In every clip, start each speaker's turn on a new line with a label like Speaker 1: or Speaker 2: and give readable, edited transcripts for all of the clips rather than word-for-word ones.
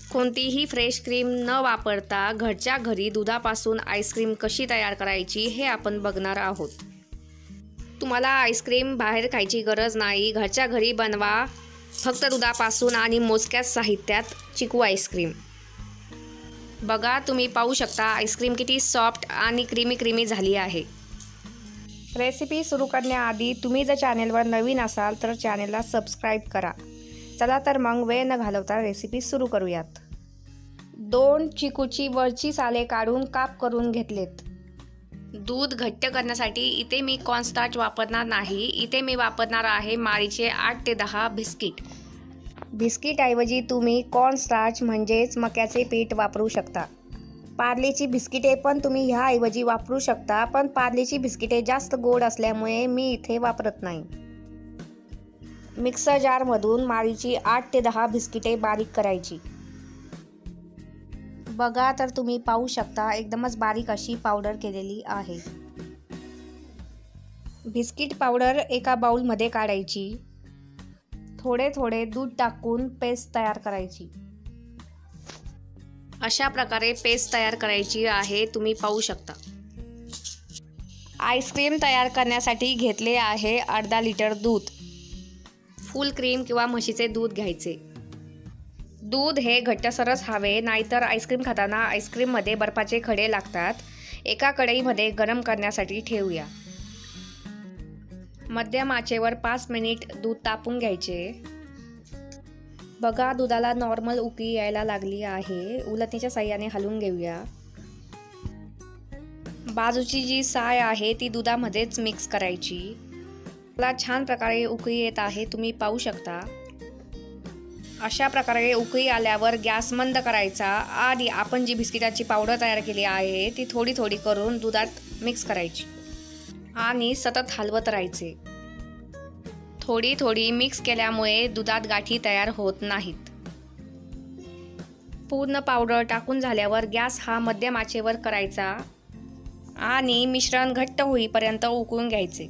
Speaker 1: कोणतीही fresh cream न वापरता घरच्या घरी दुधापासून आईस्क्रीम कशी तयार करायची हे आपण बघणार आहोत। तुम्हाला आईस्क्रीम बाहेर खायची गरज नाही, घरच्या घरी बनवा फक्त दुधापासून आणि मोजक्याच साहित्यात चिकू आईस्क्रीम। बघा, तुम्ही पाहू शकता आईस्क्रीम किती सॉफ्ट आणि क्रीमी झाली आहे। रेसिपी सुरू करण्याआधी तुम्ही जर चॅनेलवर नवीन असाल तर चॅनेलला सबस्क्राईब करा। चला तर मग वेळ न घालवता रेसिपी सुरू करूयात। 2 चिकूची वरची साले काढून काप करून घेतलेत। दूध घट्ट करण्यासाठी इथे मी कॉर्नस्टार्च वापरणार नाही, इथे मी वापरणार आहे माळीचे 8 ते 10 बिस्किट। बिस्किटऐवजी तुम्ही कॉर्नस्टार्च म्हणजेच मक्याचे पीठ वापरू शकता। पार्लेची बिस्किटे पण तुम्ही ह्याऐवजी वापरू शकता, पण पार्लेची बिस्किटे जास्त गोड असल्यामुळे मी इथे वापरत नाही। मिक्सर जारमधून माळीची 8 ते 10 बिस्किटे बारीक करायची। बघा तर तुम्ही पाहू शकता एकदमच बारीक अशी पावडर केलेली आहे। बिस्किट पावडर एका बाउलमध्ये काढायची। थोडे दूध टाकून पेस्ट तयार करायची। अशा प्रकारे पेस्ट तयार करायची आहे, तुम्ही पाहू शकता। आईस्क्रीम तयार करण्यासाठी घेतले आहे अर्धा लिटर दूध। फुल क्रीम किंवा म्हशीचे दूध घ्यायचे। दूध हे घट्टसरच हवे, नाहीतर आईस्क्रीम खाताना आईस्क्रीममध्ये बर्फाचे खडे लागतात। एका कढईमध्ये गरम करण्यासाठी ठेवूया। मध्यम आचेवर 5 मिनिट दूध तापून घ्यायचे। बघा, दुधाला नॉर्मल उकळी यायला लागली आहे। उलटणीच्या साहाय्याने हलवून घेऊया। बाजूची जी साय आहे ती दुधामध्येच मिक्स करायची। मला छान प्रकारे उकळी येत आहे, तुम्ही पाहू शकता। अशा प्रकारे उकळी आल्यावर गॅस मंद करायचा आणि आपण जी बिस्किटाची पावडर तयार केली आहे ती थोडी करून दुधात मिक्स करायची आणि सतत हलवत राहायचे। थोडी मिक्स केल्यामुळे दुधात गाठी तयार होत नाहीत। पूर्ण पावडर टाकून झाल्यावर गॅस हा मध्यम आचेवर करायचा आणि मिश्रण घट्ट होईपर्यंत उकळून घ्यायचे।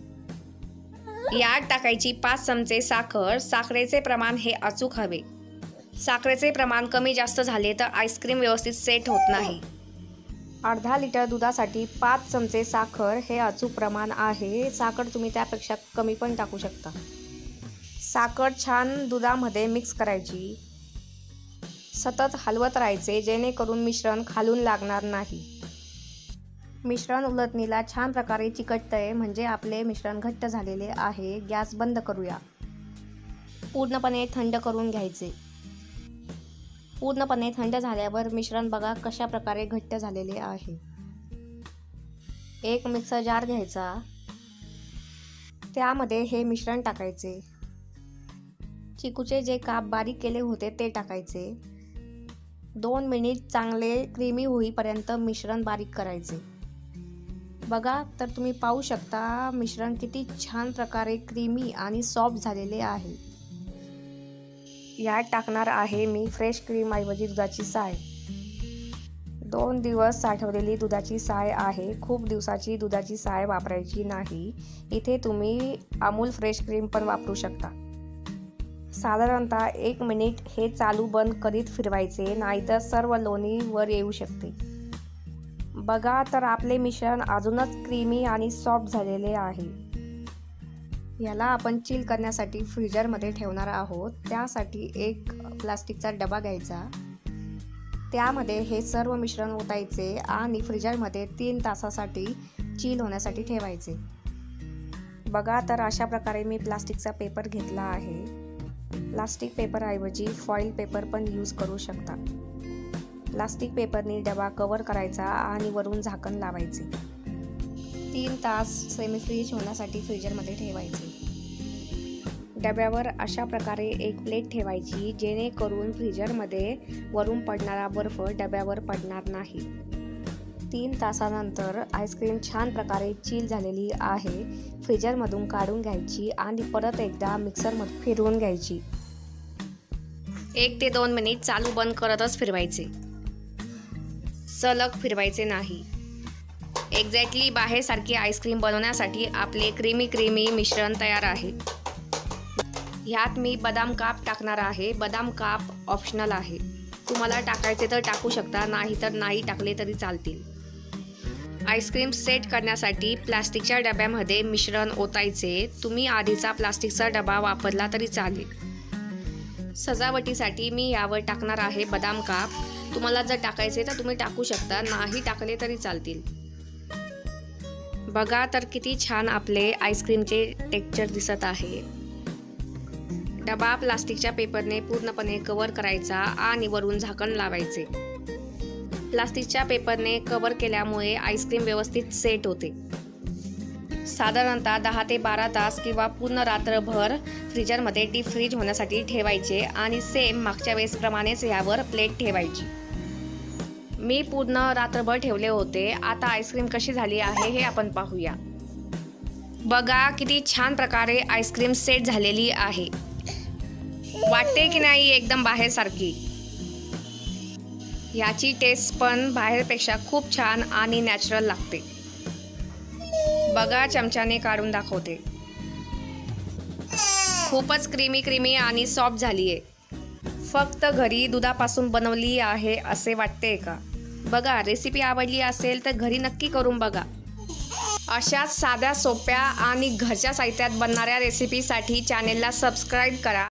Speaker 1: यात टाकायची 5 चमचे साखर। साखरेचे प्रमाण हे अचूक हवे। साखरेचे प्रमाण कमी जास्त झाले तर आईस्क्रीम व्यवस्थित सेट होत नाही। अर्धा लिटर दुधासाठी 5 चमचे साखर हे अचूक प्रमाण आहे। साखर तुम्ही त्यापेक्षा कमी पण टाकू शकता। साखर छान दुधामध्ये मिक्स करायची। सतत हलवत राहायचे जेणेकरून मिश्रण खालून लागणार नाही। मिश्रण उलटणीला छान प्रकारे चिकटतंय म्हणजे आपले मिश्रण घट्ट झालेले आहे। गॅस बंद करूया। पूर्णपणे थंड करून घ्यायचे। पूर्णपणे थंड झाल्यावर मिश्रण बघा कशा प्रकारे घट्ट झालेले आहे। एक मिक्सर जार घ्यायचा, त्यामध्ये हे मिश्रण टाकायचे। चिकूचे जे काप बारीक केले होते ते टाकायचे। 2 मिनिट चांगले क्रीमी होईपर्यंत मिश्रण बारीक करायचे। बघा तर तुम्ही पाहू शकता मिश्रण किती छान प्रकारे क्रीमी आणि सॉफ्ट झालेले आहे। यात टाकणार आहे मी फ्रेश क्रीम ऐवजी दुधाची साय। 2 दिवस साठवलेली दुधाची साय आहे। खूप दिवसाची दुधाची साय वापरायची नाही। इथे तुम्ही अमूल फ्रेश क्रीम पण वापरू शकता। साधारणतः 1 मिनिट हे चालू बंद करीत फिरवायचे, नाहीतर सर्व लोणी वर येऊ शकते। बघा तर आपले मिश्रण अजूनच क्रीमी आणि सॉफ्ट झालेले आहे। याला आपण चिल करण्यासाठी फ्रीजरमध्ये ठेवणार आहोत। त्यासाठी एक प्लास्टिकचा डबा घ्यायचा, त्यामध्ये हे सर्व मिश्रण ओतायचे आणि फ्रीजरमध्ये 3 तासासाठी चिल होण्यासाठी ठेवायचे। बघा तर अशा प्रकारे मी प्लास्टिकचा पेपर घेतला आहे। प्लास्टिक पेपरऐवजी फॉईल पेपर पण यूज करू शकता। प्लास्टिक पेपरनी डबा कव्हर करायचा आणि वरून झाकण लावायचे। 3 तास सेमी फ्रीज होण्यासाठी फ्रीजरमध्ये ठेवायचे। डब्यावर अशा प्रकारे एक प्लेट ठेवायची जेणेकरून फ्रीजरमध्ये वरून पडणारा बर्फ डब्यावर पडणार नाही। 3 तासानंतर आईस्क्रीम छान प्रकारे चिल झालेली आहे। फ्रीजरमधून काढून घ्यायची आणि परत एकदा मिक्सरमध्ये फिरवून घ्यायची। 1 ते 2 मिनिट चालू बंद करतच फिरवायचे, सलग फिरवायचे नाही। एक्झॅक्टली बाहेरसारखी आईस्क्रीम बनवण्यासाठी आपले क्रीमी मिश्रण तयार आहे। ह्यात मी बदाम काप टाकणार आहे। बदाम काप ऑप्शनल आहे। तुम्हाला टाकायचे तर टाकू शकता, नाही तर नाही टाकले तरी चालतील. आईस्क्रीम सेट करण्यासाठी प्लास्टिकच्या डब्यामध्ये मिश्रण ओतायचे. तुम्ही आधीचा प्लास्टिकचा डबा वापरला तरी चालेल. सजावटीसाठी मी यावर टाकणार आहे बदाम काप. तुम्हाला जर टाकायचे तर तुम्ही टाकू शकता, नाही टाकले तरी चालतील. बघा तर किती छान आपले आईस्क्रीमचे टेक्स्चर दिसत आहे. डबा प्लास्टिकच्या पेपरने पूर्णपणे कव्हर करायचा आणि वरून झाकण लावायचे. प्लास्टिकच्या पेपरने कव्हर केल्यामुळे आईस्क्रीम व्यवस्थित सेट होते. साधारणतः 10 ते 12 तास किंवा पूर्ण रात्रभर फ्रीजरमध्ये डीप फ्रीज होण्यासाठी ठेवायचे आणि सेम मागच्या वेळेसप्रमाणेच यावर प्लेट ठेवायची. मी पूर्ण रात्रभर ठेवले होते. आता आईस्क्रीम कशी झाली आहे हे आपण पाहूया. बघा किती छान प्रकारे आईस्क्रीम सेट झालेली आहे. वाटते की नाही एकदम बाहेरसारखी. याची टेस्ट पण बाहेरपेक्षा खूप छान आणि नॅचरल लागते. बघा चमच्याने काढून दाखवते. खूपच क्रीमी आणि सॉफ्ट झाली आहे. फक्त घरी दुधापासून बनवली आहे असे वाटते का? बघा, रेसिपी आवडली असेल तर घरी नक्की करून बघा. अशाच साध्या सोप्या आणि घरच्या साहित्यात बनणाऱ्या रेसिपीसाठी चॅनेलला सबस्क्राईब करा.